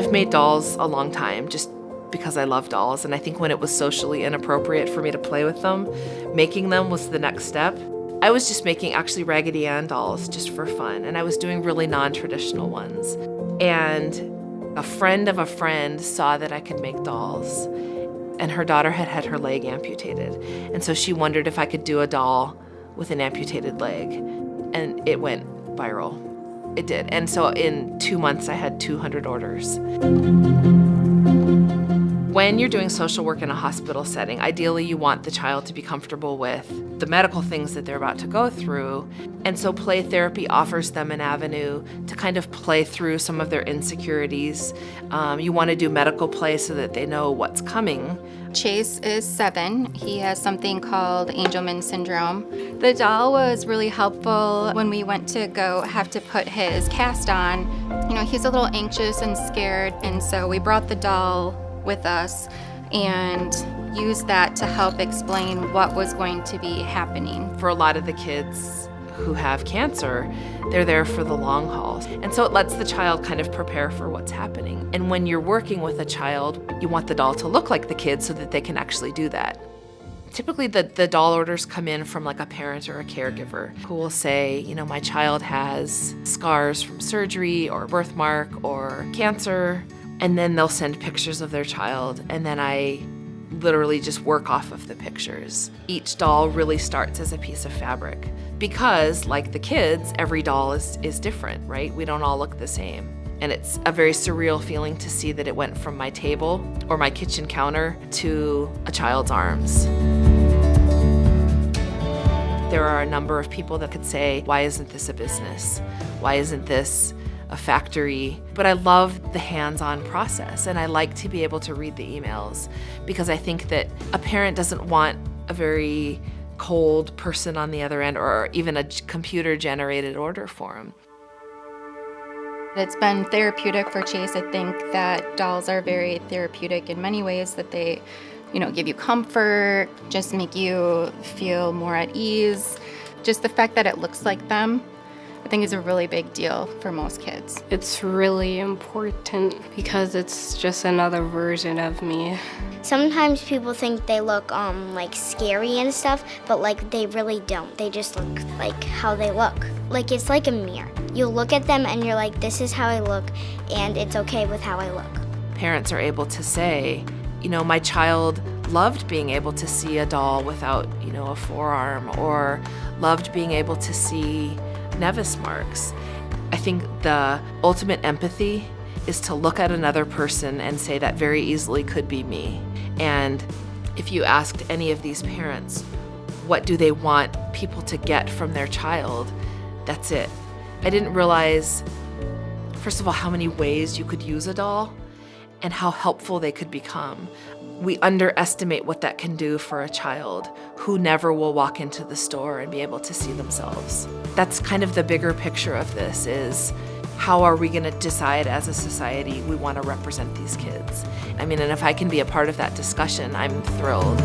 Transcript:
I've made dolls a long time just because I love dolls, and I think when it was socially inappropriate for me to play with them, making them was the next step. I was just making actually Raggedy Ann dolls just for fun, and I was doing really non-traditional ones. And a friend of a friend saw that I could make dolls, and her daughter had had her leg amputated. And so she wondered if I could do a doll with an amputated leg, and it went viral. It did. And so in 2 months, I had 200 orders. When you're doing social work in a hospital setting, ideally you want the child to be comfortable with the medical things that they're about to go through. And so play therapy offers them an avenue to kind of play through some of their insecurities. You want to do medical play so that they know what's coming. Chase is 7. He has something called Angelman syndrome. The doll was really helpful when we went to go have to put his cast on. You know, he's a little anxious and scared, and so we brought the doll with us and used that to help explain what was going to be happening. For a lot of the kids who have cancer, they're there for the long haul. And so it lets the child kind of prepare for what's happening. And when you're working with a child, you want the doll to look like the kid so that they can actually do that. Typically the doll orders come in from like a parent or a caregiver who will say, you know, my child has scars from surgery or birthmark or cancer. And then they'll send pictures of their child, and then I literally just work off of the pictures. Each doll really starts as a piece of fabric because, like the kids, every doll is different, right? We don't all look the same. And it's a very surreal feeling to see that it went from my table or my kitchen counter to a child's arms. There are a number of people that could say, why isn't this a business? Why isn't this a factory? But I love the hands-on process, and I like to be able to read the emails because I think that a parent doesn't want a very cold person on the other end or even a computer-generated order form. It's been therapeutic for Chase. I think that dolls are very therapeutic in many ways, that they, you know, give you comfort, just make you feel more at ease. Just the fact that it looks like them, I think is a really big deal for most kids. It's really important because it's just another version of me. Sometimes people think they look like scary and stuff, but like they really don't. They just look like how they look. Like it's like a mirror. You look at them and you're like, this is how I look, and it's okay with how I look. Parents are able to say, you know, my child loved being able to see a doll without, you know, a forearm, or loved being able to see Nevis marks. I think the ultimate empathy is to look at another person and say that very easily could be me. And if you asked any of these parents, what do they want people to get from their child? That's it. I didn't realize, first of all, how many ways you could use a doll and how helpful they could become. We underestimate what that can do for a child who never will walk into the store and be able to see themselves. That's kind of the bigger picture of this, is how are we gonna decide as a society we wanna represent these kids? I mean, and if I can be a part of that discussion, I'm thrilled.